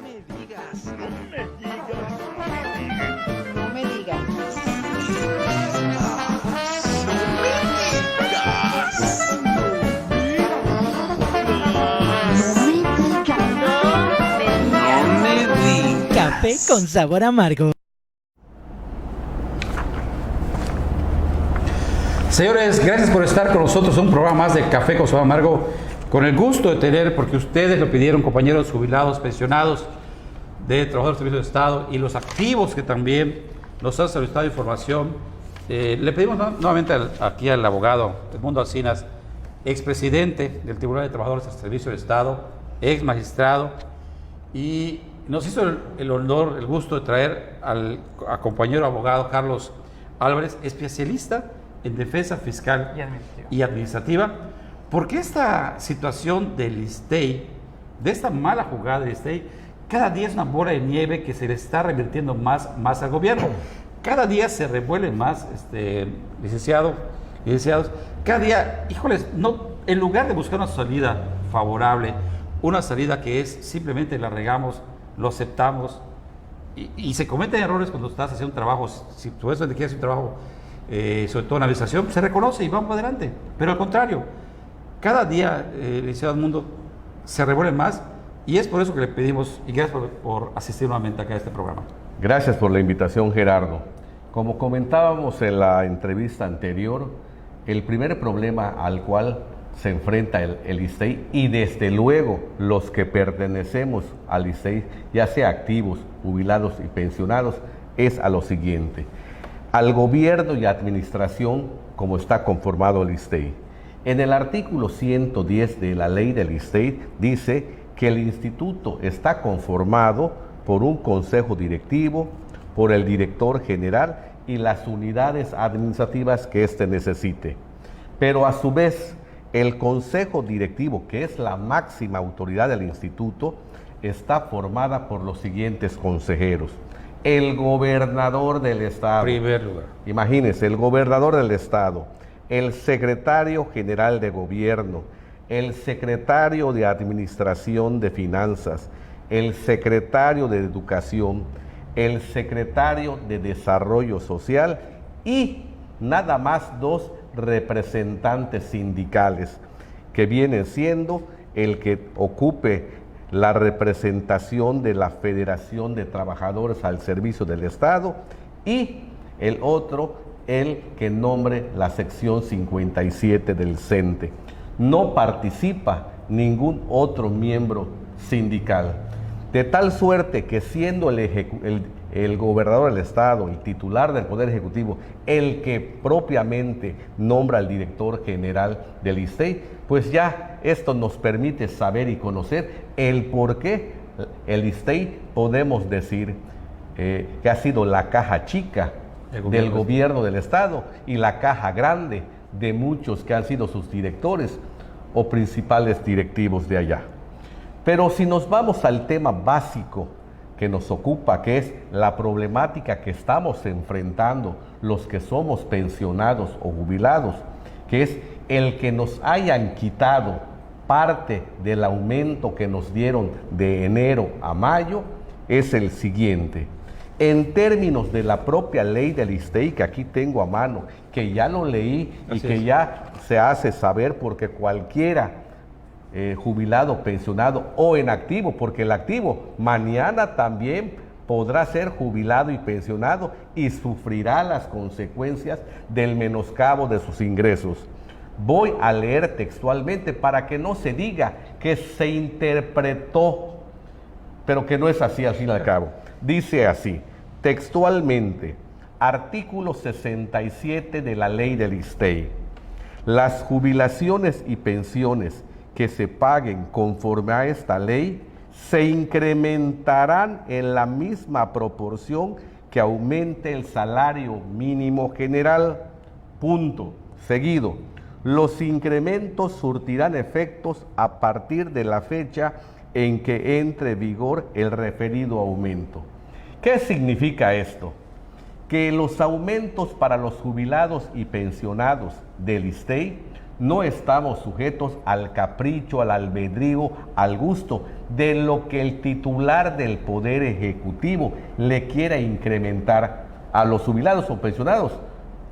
No me digas. Café con sabor amargo. Señores, gracias por estar con nosotros en un programa más de Café con sabor amargo. Con el gusto de tener, porque ustedes lo pidieron, compañeros jubilados, pensionados, de trabajadores del Servicio de Estado y los activos que también nos han solicitado información. Le pedimos nuevamente aquí al abogado Edmundo Alcinas, expresidente del Tribunal de Trabajadores del Servicio de Estado, ex magistrado, y nos hizo el honor, el gusto de traer al compañero abogado Carlos Álvarez, especialista en defensa fiscal y administrativa, porque esta situación del ISSSTE, de esta mala jugada del ISSSTE, cada día es una bola de nieve que se le está revirtiendo más al gobierno. Cada día se revuelven más, licenciados, cada día, híjoles, no, en lugar de buscar una salida favorable, una salida que es simplemente la regamos, lo aceptamos, y se cometen errores cuando estás haciendo un trabajo, si tú eso quieres hacer un trabajo, sobre todo en administración, se reconoce y vamos para adelante. Pero al contrario, cada día, licenciado Edmundo, se revuelven más, y es por eso que le pedimos, y gracias por asistir nuevamente acá a este programa. Gracias por la invitación, Gerardo. Como comentábamos en la entrevista anterior, el primer problema al cual se enfrenta el ISSSTE, y desde luego los que pertenecemos al ISSSTE, ya sea activos, jubilados y pensionados, es a lo siguiente: al gobierno y administración como está conformado el ISSSTE. En el artículo 110 de la ley del ISSSTE dice que el instituto está conformado por un consejo directivo, por el director general y las unidades administrativas que éste necesite. Pero a su vez, el consejo directivo, que es la máxima autoridad del instituto, está formada por los siguientes consejeros: el gobernador del estado. Primer lugar. Imagínense, el gobernador del estado, el secretario general de gobierno, el secretario de administración de finanzas, el secretario de educación, el secretario de desarrollo social y nada más 2 representantes sindicales, que vienen siendo el que ocupe la representación de la Federación de Trabajadores al Servicio del Estado y el otro, el que nombre la sección 57 del CENTE. No participa ningún otro miembro sindical, de tal suerte que siendo el gobernador del estado, el titular del Poder Ejecutivo, el que propiamente nombra al director general del ISSSTE, pues ya esto nos permite saber y conocer el por qué el ISSSTE, podemos decir que ha sido la caja chica del gobierno del estado y la caja grande de muchos que han sido sus directores o principales directivos de allá. Pero si nos vamos al tema básico que nos ocupa, que es la problemática que estamos enfrentando los que somos pensionados o jubilados, que es el que nos hayan quitado parte del aumento que nos dieron de enero a mayo, es el siguiente. En términos de la propia ley del ISSSTE, que aquí tengo a mano, que ya lo leí y que ya se hace saber porque cualquiera jubilado, pensionado o en activo, porque el activo mañana también podrá ser jubilado y pensionado y sufrirá las consecuencias del menoscabo de sus ingresos. Voy a leer textualmente para que no se diga que se interpretó, pero que no es así al fin y al cabo. Dice así, textualmente, artículo 67 de la ley del ISSSTE: las jubilaciones y pensiones que se paguen conforme a esta ley se incrementarán en la misma proporción que aumente el salario mínimo general. Punto. Seguido, los incrementos surtirán efectos a partir de la fecha en que entre en vigor el referido aumento. ¿Qué significa esto? Que los aumentos para los jubilados y pensionados del ISSSTE no estamos sujetos al capricho, al albedrío, al gusto de lo que el titular del Poder Ejecutivo le quiera incrementar a los jubilados o pensionados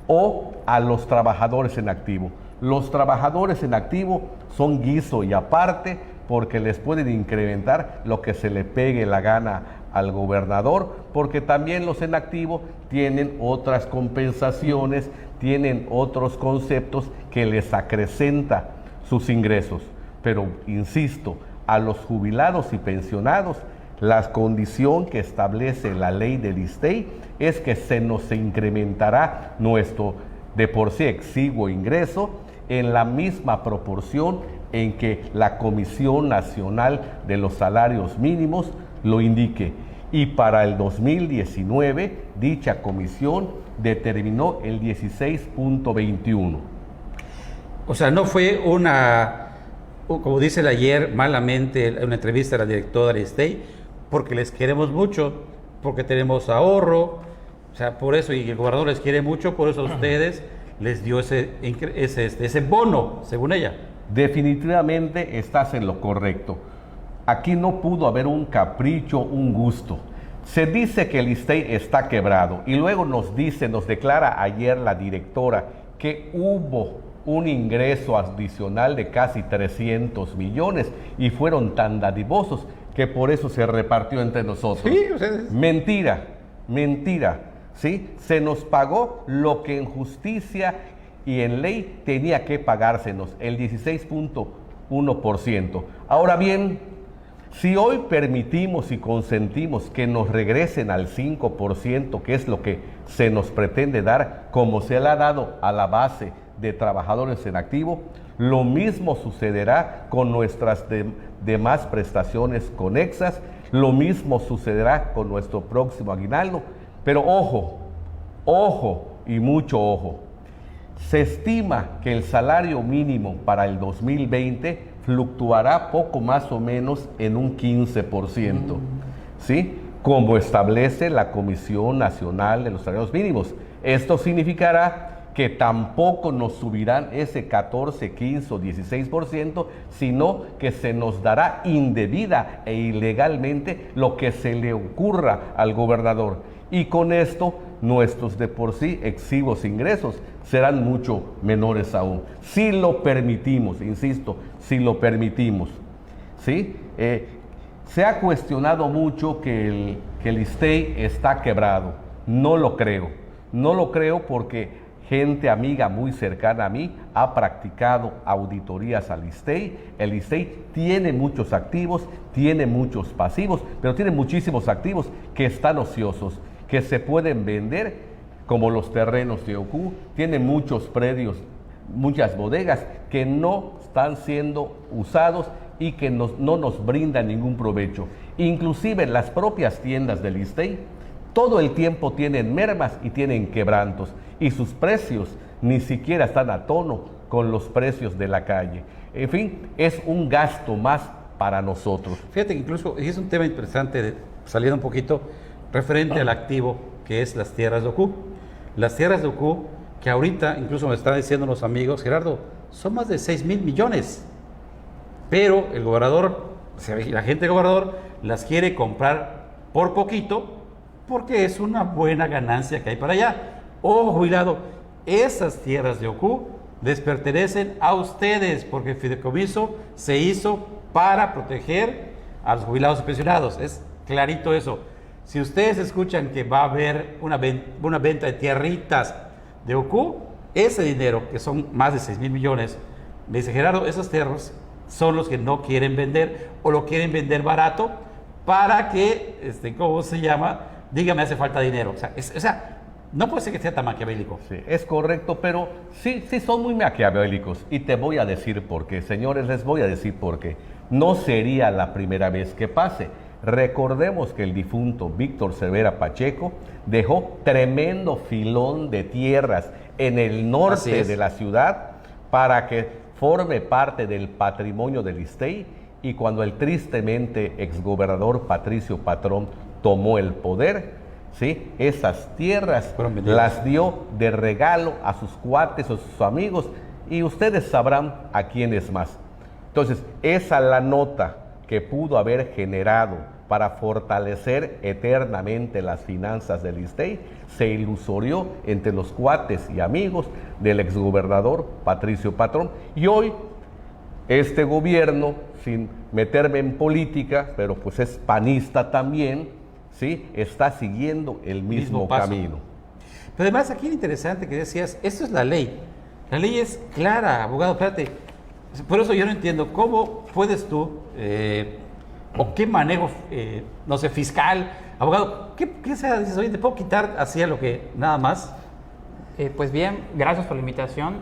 o a los trabajadores en activo. Los trabajadores en activo son guiso y aparte porque les pueden incrementar lo que se le pegue la gana al gobernador, porque también los en activo tienen otras compensaciones, tienen otros conceptos que les acrecenta sus ingresos. Pero, insisto, a los jubilados y pensionados, la condición que establece la ley del ISSSTE es que se nos incrementará nuestro de por sí exiguo ingreso en la misma proporción en que la Comisión Nacional de los Salarios Mínimos lo indique. Y para el 2019, dicha comisión determinó el 16.21. O sea, no fue como dice el ayer malamente en una entrevista a la directora de ISSSTE, porque les queremos mucho, porque tenemos ahorro, o sea, por eso, y el gobernador les quiere mucho, por eso a ustedes les dio ese bono, según ella. Definitivamente estás en lo correcto. Aquí no pudo haber un capricho, un gusto. Se dice que el ISSSTE está quebrado y luego nos declara ayer la directora que hubo un ingreso adicional de casi 300 millones y fueron tan dadivosos que por eso se repartió entre nosotros. Sí, ustedes. Mentira, ¿sí? Se nos pagó lo que en justicia y en ley tenía que pagársenos, el 16.1%. Ahora bien, si hoy permitimos y consentimos que nos regresen al 5%, que es lo que se nos pretende dar, como se le ha dado a la base de trabajadores en activo, lo mismo sucederá con nuestras demás prestaciones conexas, lo mismo sucederá con nuestro próximo aguinaldo. Pero ojo y mucho ojo. Se estima que el salario mínimo para el 2020 fluctuará poco más o menos en un 15%, ¿sí? Como establece la Comisión Nacional de los Salarios Mínimos. Esto significará que tampoco nos subirán ese 14, 15 o 16%, sino que se nos dará indebida e ilegalmente lo que se le ocurra al gobernador. Y con esto, nuestros de por sí exiguos ingresos serán mucho menores aún. Si lo permitimos, insisto, si lo permitimos, ¿sí? Se ha cuestionado mucho que el ISSSTE está quebrado. No lo creo porque gente amiga muy cercana a mí ha practicado auditorías al ISSSTE. El ISSSTE tiene muchos activos, tiene muchos pasivos, pero tiene muchísimos activos que están ociosos, que se pueden vender, como los terrenos de OCU, tiene muchos predios, muchas bodegas que no están siendo usados y que no nos brindan ningún provecho. Inclusive las propias tiendas del ISSSTE todo el tiempo tienen mermas y tienen quebrantos y sus precios ni siquiera están a tono con los precios de la calle. En fin, es un gasto más para nosotros. Fíjate que incluso es un tema interesante, saliendo un poquito, referente al activo que es las tierras de OCU. Las tierras de OCU, que ahorita, incluso me están diciendo los amigos, Gerardo, son más de 6,000 millones. Pero el gobernador, la gente del gobernador, las quiere comprar por poquito, porque es una buena ganancia que hay para allá. Ojo, jubilado, esas tierras de OCU les pertenecen a ustedes, porque el fideicomiso se hizo para proteger a los jubilados y pensionados. Es clarito eso. Si ustedes escuchan que va a haber una venta de tierritas de OCU, ese dinero, que son más de 6,000 millones, me dice Gerardo, esas tierras son los que no quieren vender o lo quieren vender barato para que, ¿cómo se llama? Dígame, hace falta dinero. O sea, no puede ser que sea tan maquiavélico. Sí, es correcto, pero sí son muy maquiavélicos. Y te voy a decir por qué. Señores, les voy a decir por qué. No sería la primera vez que pase. Recordemos que el difunto Víctor Cervera Pacheco dejó tremendo filón de tierras en el norte de la ciudad para que forme parte del patrimonio del ISSSTE, y cuando el tristemente exgobernador Patricio Patrón tomó el poder, ¿sí?, esas tierras las dio de regalo a sus cuates o sus amigos y ustedes sabrán a quién es más. Entonces, esa es la nota que pudo haber generado para fortalecer eternamente las finanzas del ISSSTEI, se ilusorió entre los cuates y amigos del exgobernador Patricio Patrón. Y hoy, este gobierno, sin meterme en política, pero pues es panista también, ¿sí?, está siguiendo el mismo camino. Pero además, aquí lo interesante que decías, esto es la ley. La ley es clara, abogado, espérate. Por eso yo no entiendo cómo puedes tú, o qué manejo, no sé, fiscal, abogado, ¿qué sea? Dices, oye, ¿te puedo quitar así a lo que nada más? Pues bien, gracias por la invitación.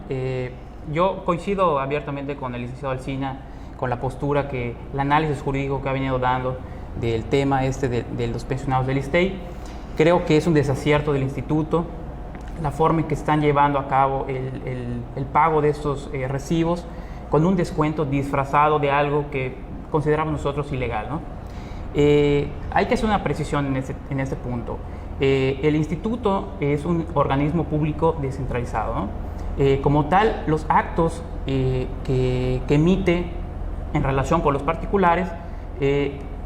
Yo coincido abiertamente con el licenciado Alsina, con la postura que, el análisis jurídico que ha venido dando del tema de los pensionados del ISSSTEI. Creo que es un desacierto del instituto la forma en que están llevando a cabo el pago de estos recibos con un descuento disfrazado de algo que consideramos nosotros ilegal, ¿no? Hay que hacer una precisión en este punto. El instituto es un organismo público descentralizado, ¿no? Como tal, los actos que emite en relación con los particulares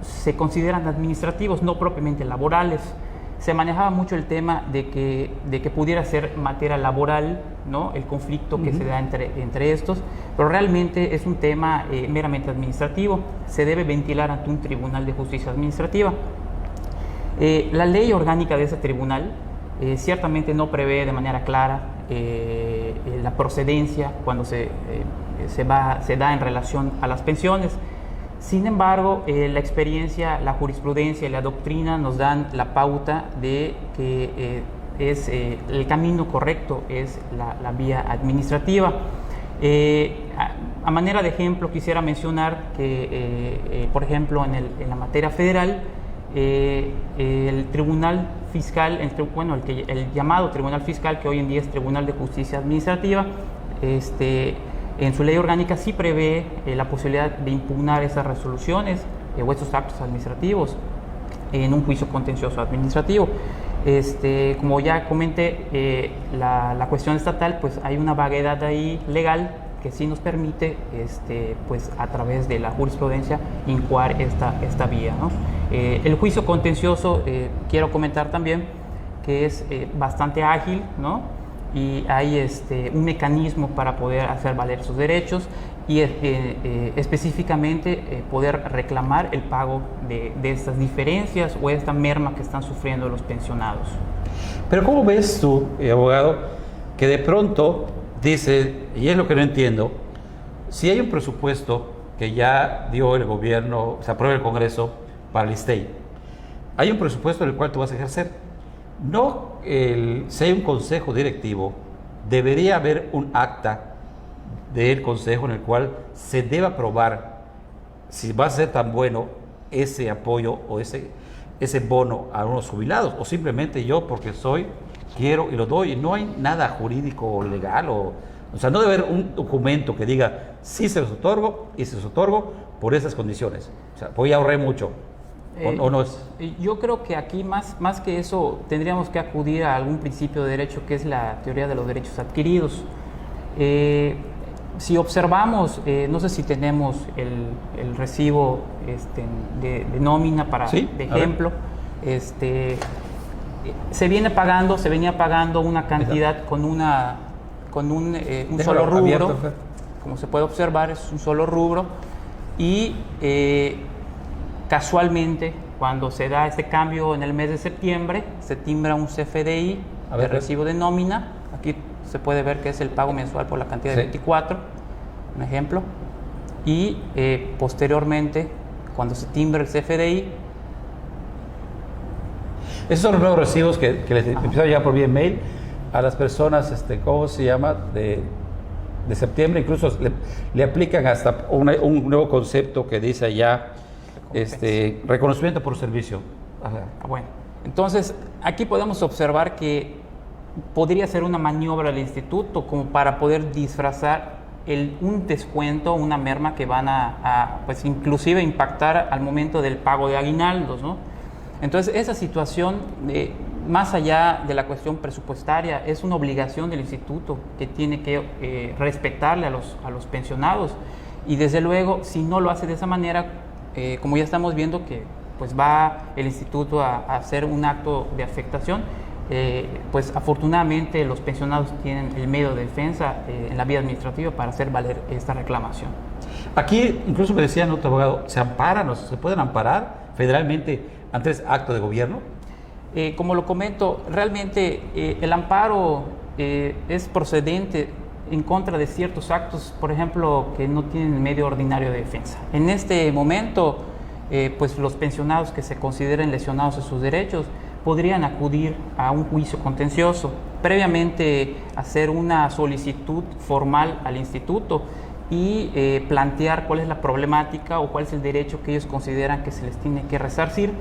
se consideran administrativos, no propiamente laborales. Se manejaba mucho el tema de que pudiera ser materia laboral, ¿no?, el conflicto que se da entre estos, pero realmente es un tema meramente administrativo. Se debe ventilar ante un tribunal de justicia administrativa. La ley orgánica de ese tribunal ciertamente no prevé de manera clara la procedencia cuando se da en relación a las pensiones. Sin embargo, la experiencia, la jurisprudencia y la doctrina nos dan la pauta de que el camino correcto es la vía administrativa. A manera de ejemplo, quisiera mencionar que, por ejemplo, en la materia federal, el Tribunal Fiscal, el llamado Tribunal Fiscal, que hoy en día es Tribunal de Justicia Administrativa, en su ley orgánica sí prevé la posibilidad de impugnar esas resoluciones o estos actos administrativos en un juicio contencioso administrativo. Como ya comenté, la cuestión estatal, pues hay una vaguedad ahí legal que sí nos permite, pues a través de la jurisprudencia, incoar esta vía, ¿no? El juicio contencioso, quiero comentar también que es bastante ágil, ¿no? Y hay un mecanismo para poder hacer valer sus derechos y específicamente poder reclamar el pago de estas diferencias o esta merma que están sufriendo los pensionados. Pero ¿cómo ves tú, abogado, que de pronto dice, y es lo que no entiendo, si hay un presupuesto que ya dio el gobierno, se aprueba el Congreso para el ISSSTEI, hay un presupuesto en el cual tú vas a ejercer? No, si hay un consejo directivo, debería haber un acta del consejo en el cual se deba aprobar si va a ser tan bueno ese apoyo o ese bono a unos jubilados, o simplemente yo porque quiero y lo doy. No hay nada jurídico o legal, o sea, no debe haber un documento que diga sí se los otorgo y se los otorgo por esas condiciones. O sea, pues ya ahorré mucho. ¿O no es? Yo creo que aquí más que eso tendríamos que acudir a algún principio de derecho que es la teoría de los derechos adquiridos. Si observamos, no sé si tenemos el recibo de nómina ¿Sí? de ejemplo, se venía pagando una cantidad con un solo rubro, abierto, como se puede observar es un solo rubro, y casualmente, cuando se da este cambio en el mes de septiembre, se timbra un CFDI de recibo de nómina. Aquí se puede ver que es el pago mensual por la cantidad de 24, un ejemplo. Y posteriormente, cuando se timbra el CFDI... Esos son los nuevos recibos que les empezaron a llegar por vía mail a las personas, ¿cómo se llama?, de septiembre. Incluso le aplican hasta un nuevo concepto que dice allá, reconocimiento por servicio. Bueno, entonces aquí podemos observar que podría ser una maniobra del instituto como para poder disfrazar un descuento, una merma que van pues inclusive impactar al momento del pago de aguinaldos, ¿no? Entonces esa situación más allá de la cuestión presupuestaria, es una obligación del instituto que tiene que respetarle a los pensionados. Y desde luego, si no lo hace de esa manera, como ya estamos viendo que pues va el instituto a hacer un acto de afectación, pues afortunadamente los pensionados tienen el medio de defensa en la vía administrativa para hacer valer esta reclamación. Aquí, incluso me decía otro abogado, ¿se amparan o se pueden amparar federalmente ante ese acto de gobierno? Como lo comento, realmente el amparo es procedente en contra de ciertos actos, por ejemplo, que no tienen medio ordinario de defensa. En este momento, pues los pensionados que se consideren lesionados en sus derechos podrían acudir a un juicio contencioso, previamente hacer una solicitud formal al instituto y plantear cuál es la problemática o cuál es el derecho que ellos consideran que se les tiene que resarcir.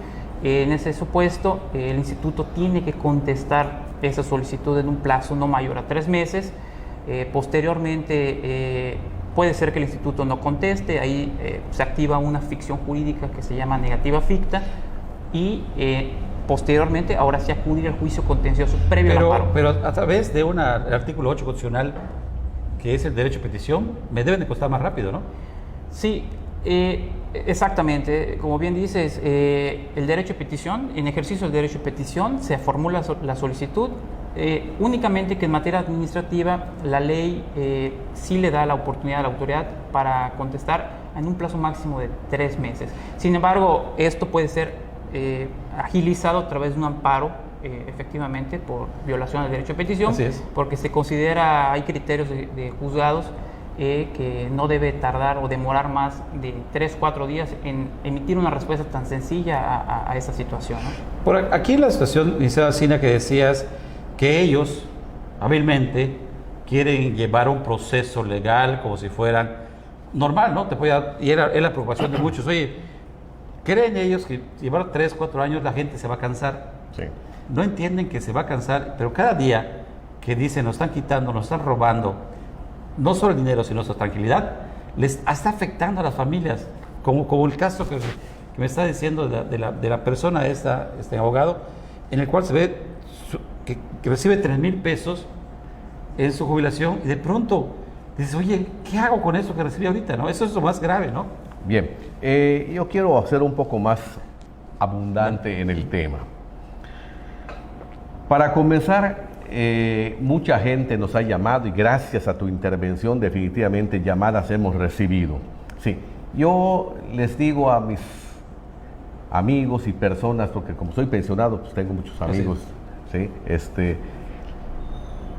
En ese supuesto, el instituto tiene que contestar esa solicitud en un plazo no mayor a 3 meses. Posteriormente, puede ser que el instituto no conteste, ahí se activa una ficción jurídica que se llama negativa ficta y posteriormente, ahora sí acudir al juicio contencioso previo al amparo. Pero a través de el artículo 8 constitucional, que es el derecho a petición, me deben de costar más rápido, ¿no? Sí, exactamente. Como bien dices, el derecho a petición, en ejercicio del derecho a petición, se formula la solicitud. Únicamente que en materia administrativa la ley sí le da la oportunidad a la autoridad para contestar en un plazo máximo de 3 meses. Sin embargo, esto puede ser agilizado a través de un amparo, efectivamente, por violación del derecho a petición, porque se considera, hay criterios de juzgados que no debe tardar o demorar más de 3-4 días en emitir una respuesta tan sencilla a esa situación, ¿no? Por aquí en la situación, licenciada Sina, que decías que ellos hábilmente quieren llevar un proceso legal como si fueran normal, ¿no? Y era la preocupación de muchos. Oye, ¿creen ellos que llevar 3-4 años la gente se va a cansar? Sí. No entienden que se va a cansar, pero cada día que dicen nos están quitando, nos están robando, no solo el dinero, sino su tranquilidad, les está afectando a las familias, como el caso que me está diciendo de la persona, este abogado, en el cual se ve que recibe 3,000 pesos en su jubilación y de pronto dices, oye, ¿qué hago con eso que recibe ahorita? ¿No? Eso es lo más grave, ¿no? Bien, yo quiero ser un poco más abundante en el tema. Para comenzar, mucha gente nos ha llamado y gracias a tu intervención definitivamente llamadas hemos recibido. Sí, yo les digo a mis amigos y personas, porque como soy pensionado, pues tengo muchos amigos, ¿sí?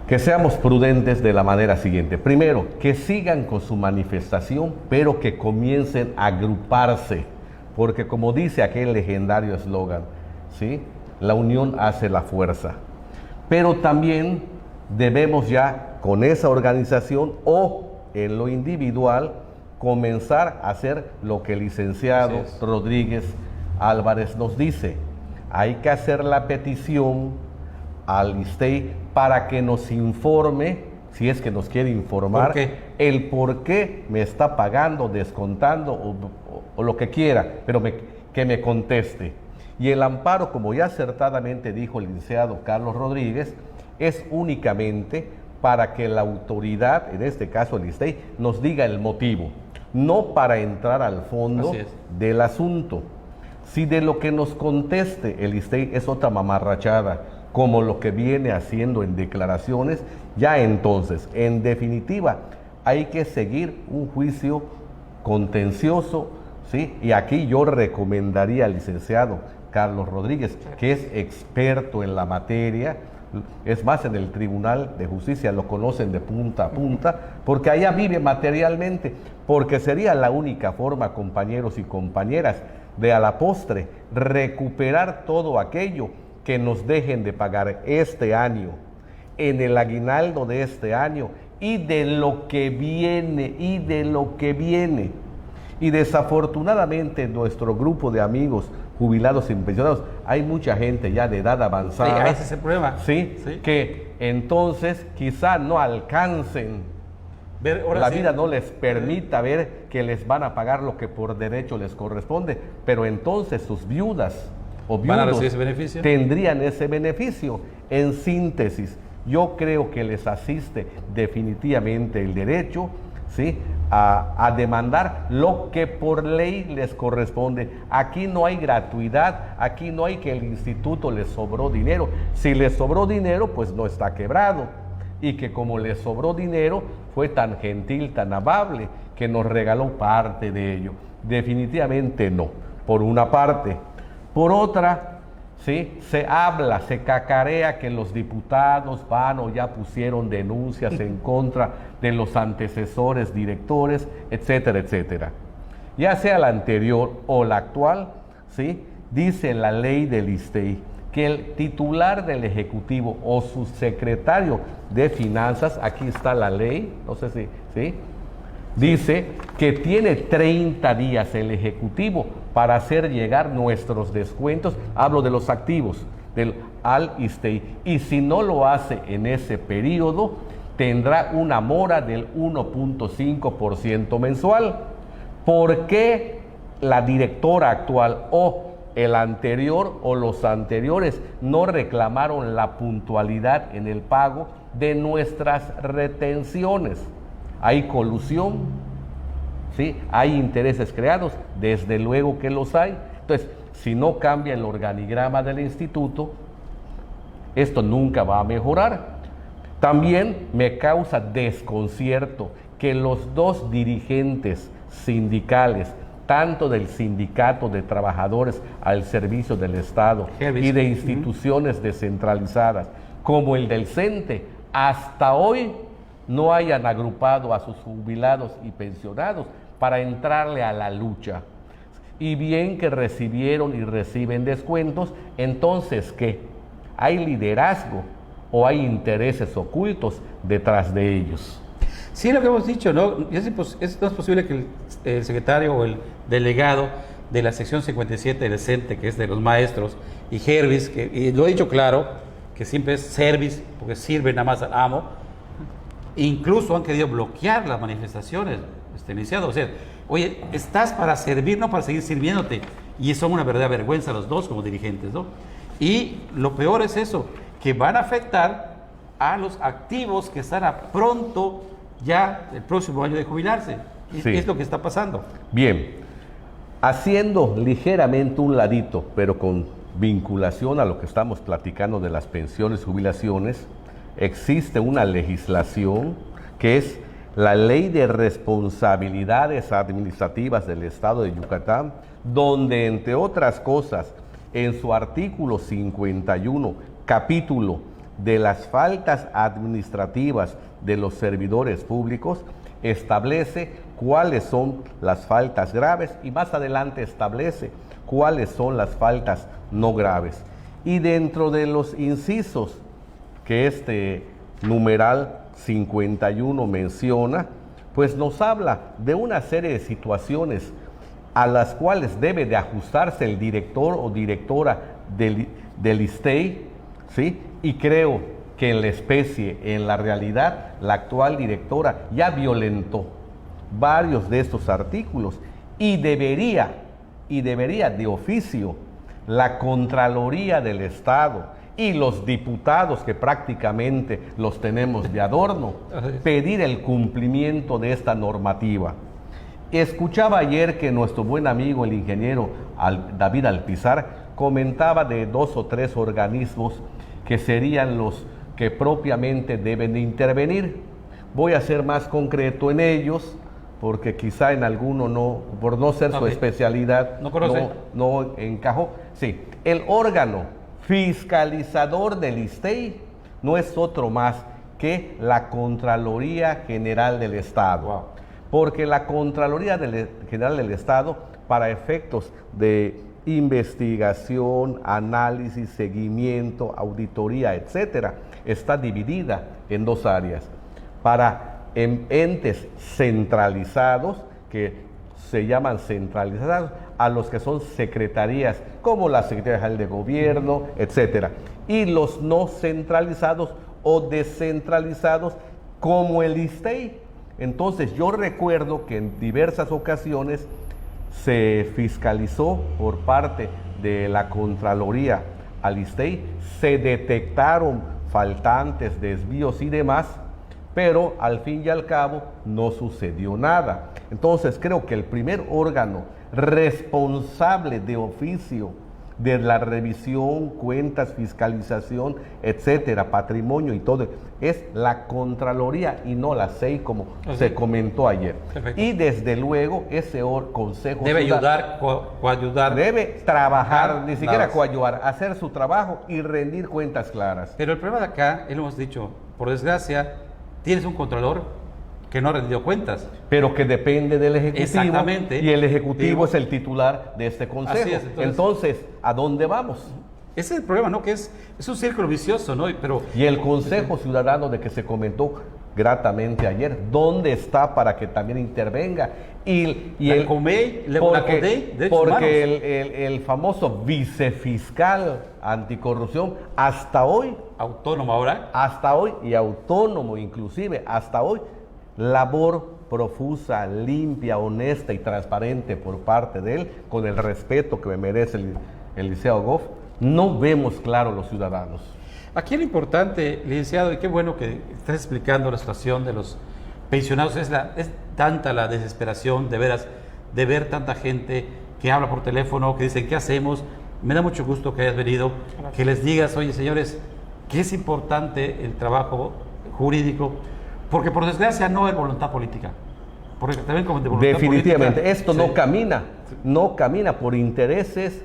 Que seamos prudentes de la manera siguiente. Primero, que sigan con su manifestación, pero que comiencen a agruparse, porque como dice aquel legendario eslogan, ¿sí? La unión hace la fuerza. Pero también debemos ya con esa organización o en lo individual comenzar a hacer lo que el licenciado Rodríguez Álvarez nos dice. Hay que hacer la petición al ISSSTEI para que nos informe, si es que nos quiere informar, el por qué me está pagando, descontando o lo que quiera, pero que me conteste. Y el amparo, como ya acertadamente dijo el licenciado Carlos Rodríguez, es únicamente para que la autoridad, en este caso el ISSSTEI, nos diga el motivo, no para entrar al fondo del asunto. Si de lo que nos conteste el ISSSTEI es otra mamarrachada, como lo que viene haciendo en declaraciones, ya entonces, en definitiva, hay que seguir un juicio contencioso, ¿sí? Y aquí yo recomendaría al licenciado Carlos Rodríguez, que es experto en la materia, es más, en el Tribunal de Justicia lo conocen de punta a punta, porque allá vive materialmente, porque sería la única forma, compañeros y compañeras, de a la postre recuperar todo aquello que nos dejen de pagar este año, en el aguinaldo de este año y de lo que viene, y desafortunadamente nuestro grupo de amigos jubilados y pensionados, hay mucha gente ya de edad avanzada, ese es el problema. ¿sí? Que entonces quizá no alcancen, la vida no les permita ver que les van a pagar lo que por derecho les corresponde, pero entonces sus viudas, o ¿Van a viudos recibir ese beneficio? tendrían ese beneficio. En síntesis, yo creo que les asiste definitivamente el derecho, ¿sí?, a demandar lo que por ley les corresponde. Aquí no hay gratuidad, aquí no hay que el instituto les sobró dinero. Si les sobró dinero, pues no está quebrado. Y que como les sobró dinero, fue tan gentil, tan amable, que nos regaló parte de ello. Definitivamente no, por una parte. Por otra, ¿sí?, se habla, se cacarea que los diputados van o ya pusieron denuncias en contra de los antecesores directores, etcétera, etcétera. Ya sea la anterior o la actual, ¿sí?, dice la ley del ISTEI que el titular del Ejecutivo o su secretario de Finanzas, aquí está la ley, no sé si, ¿sí?, dice que tiene 30 días el Ejecutivo para hacer llegar nuestros descuentos, hablo de los activos, al ISTEI, y si no lo hace en ese periodo, tendrá una mora del 1.5% mensual. ¿Por qué la directora actual o el anterior o los anteriores no reclamaron la puntualidad en el pago de nuestras retenciones? Hay colusión, ¿sí?, hay intereses creados, desde luego que los hay. Entonces, si no cambia el organigrama del instituto, esto nunca va a mejorar. También me causa desconcierto que los dos dirigentes sindicales, tanto del Sindicato de Trabajadores al Servicio del Estado y de instituciones descentralizadas, como el del CENTE, hasta hoy no hayan agrupado a sus jubilados y pensionados para entrarle a la lucha. Y bien que recibieron y reciben descuentos, entonces ¿qué? ¿Hay liderazgo o hay intereses ocultos detrás de ellos? Sí, lo que hemos dicho, ¿no? No es posible que el secretario o el delegado de la sección 57 del CENTE, que es de los maestros, y Hervis, y lo he dicho claro, que siempre es service, porque sirve nada más al amo, incluso han querido bloquear las manifestaciones, iniciado. O sea, oye, estás para servir, no para seguir sirviéndote. Y son una verdadera vergüenza los dos como dirigentes, ¿no? Y lo peor es eso, que van a afectar a los activos que están a pronto ya el próximo año de jubilarse. Sí. Es lo que está pasando. Bien, haciendo ligeramente un ladito, pero con vinculación a lo que estamos platicando de las pensiones y jubilaciones, existe una legislación que es la Ley de Responsabilidades Administrativas del Estado de Yucatán, donde, entre otras cosas, en su artículo 51, capítulo de las faltas administrativas de los servidores públicos, establece cuáles son las faltas graves y más adelante establece cuáles son las faltas no graves. Y dentro de los incisos que este numeral 51 menciona, pues nos habla de una serie de situaciones a las cuales debe de ajustarse el director o directora del ISTEI, ¿sí? Y creo que en la especie, en la realidad, la actual directora ya violentó varios de estos artículos y debería de oficio la Contraloría del Estado y los diputados, que prácticamente los tenemos de adorno, pedir el cumplimiento de esta normativa. Escuchaba ayer que nuestro buen amigo, el ingeniero David Alpizar, comentaba de 2 o 3 organismos que serían los que propiamente deben de intervenir. Voy a ser más concreto en ellos, porque quizá en alguno no, por no ser su especialidad, no encajó. Sí, el órgano fiscalizador del ISTEI no es otro más que la Contraloría General del Estado. Wow. Porque la Contraloría General del Estado, para efectos de investigación, análisis, seguimiento, auditoría, etcétera, está dividida en 2 áreas. Para entes centralizados, que se llaman centralizados, a los que son secretarías, como la Secretaría General de Gobierno, etcétera, y los no centralizados o descentralizados, como el ISTEI. Entonces, yo recuerdo que en diversas ocasiones se fiscalizó por parte de la Contraloría al ISSSTEI, se detectaron faltantes, desvíos y demás, pero al fin y al cabo no sucedió nada. Entonces creo que el primer órgano responsable de oficio de la revisión, cuentas, fiscalización, etcétera, patrimonio y todo, es la Contraloría y no la SEI, como se comentó ayer. Perfecto. Y desde luego ese consejo debe ciudadano ayudar, coayudar. debe trabajar, Ajá, ni siquiera nada más. coayudar, hacer su trabajo y rendir cuentas claras. Pero el problema de acá, lo hemos dicho, por desgracia, tienes un contralor que no ha rendido cuentas. Pero que depende del Ejecutivo. Exactamente. Y el Ejecutivo Digo, es el titular de este Consejo. así es, entonces, ¿a dónde vamos? Ese es el problema, ¿no? Que es un círculo vicioso, ¿no? Pero Y el Consejo Ciudadano de que se comentó gratamente ayer, ¿dónde está para que también intervenga? la COMEI, la CODEI, derechos humanos. Porque el famoso vicefiscal anticorrupción, hasta hoy autónomo ahora. y autónomo inclusive, hasta hoy, labor profusa, limpia, honesta y transparente por parte de él, con el respeto que me merece el licenciado Goff, no vemos claro los ciudadanos. Aquí lo importante, licenciado, y qué bueno que estás explicando la situación de los pensionados, es tanta la desesperación, de veras, de ver tanta gente que habla por teléfono, que dicen, ¿qué hacemos? Me da mucho gusto que hayas venido, que les digas, oye, señores, que es importante el trabajo jurídico, porque por desgracia no hay voluntad política. Porque también como de voluntad Definitivamente, política, esto sí. no camina por intereses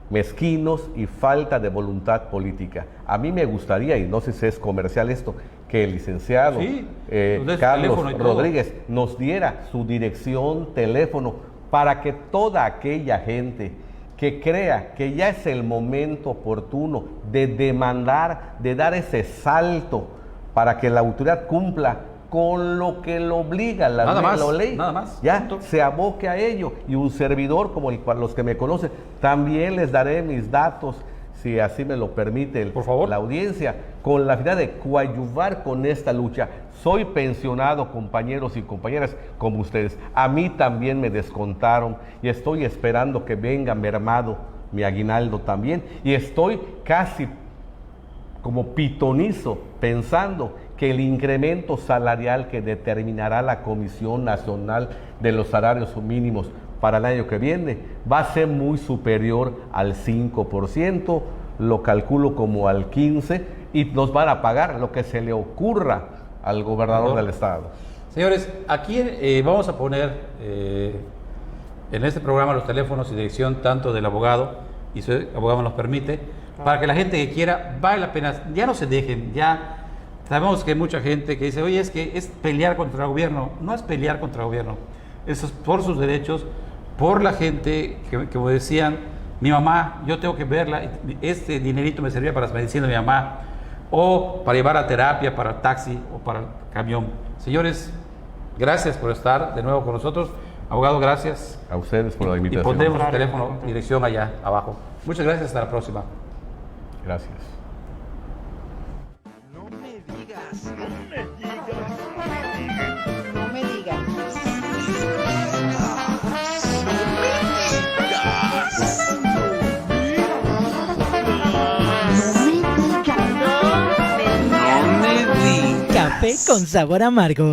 mezquinos y falta de voluntad política. A mí me gustaría, y no sé si es comercial esto, que el licenciado Sí, nos dé su Carlos teléfono y todo. Rodríguez nos diera su dirección, teléfono, para que toda aquella gente que crea que ya es el momento oportuno de demandar, de dar ese salto para que la autoridad cumpla con lo que lo obliga la ley, nada más, ya punto. se aboque a ello. Y un servidor, como para los que me conocen, también les daré mis datos, si así me lo permite Por favor. la audiencia, con la finalidad de coadyuvar con esta lucha. Soy pensionado, compañeros y compañeras, como ustedes. A mí también me descontaron y estoy esperando que venga mermado mi aguinaldo también. Y estoy casi como pitonizo pensando que el incremento salarial que determinará la Comisión Nacional de los Salarios Mínimos para el año que viene va a ser muy superior al 5%, lo calculo como al 15%, y nos van a pagar lo que se le ocurra al gobernador del estado. Señores, aquí vamos a poner en este programa los teléfonos y dirección tanto del abogado, y su abogado nos los permite, para que la gente que quiera, vale la pena, ya no se dejen, ya sabemos que hay mucha gente que dice, oye, es que es pelear contra el gobierno. No es pelear contra el gobierno, eso es por sus derechos, por la gente que como decían, mi mamá, yo tengo que verla, este dinerito me servía para las medicinas de mi mamá, o para llevar a terapia, para el taxi o para el camión. Señores, gracias por estar de nuevo con nosotros. Abogado, gracias. A ustedes por la Y invitación. pondremos el teléfono, dirección allá abajo. Muchas gracias, hasta la próxima. Gracias. No me digas. No me digas. No me digas. Café con sabor amargo.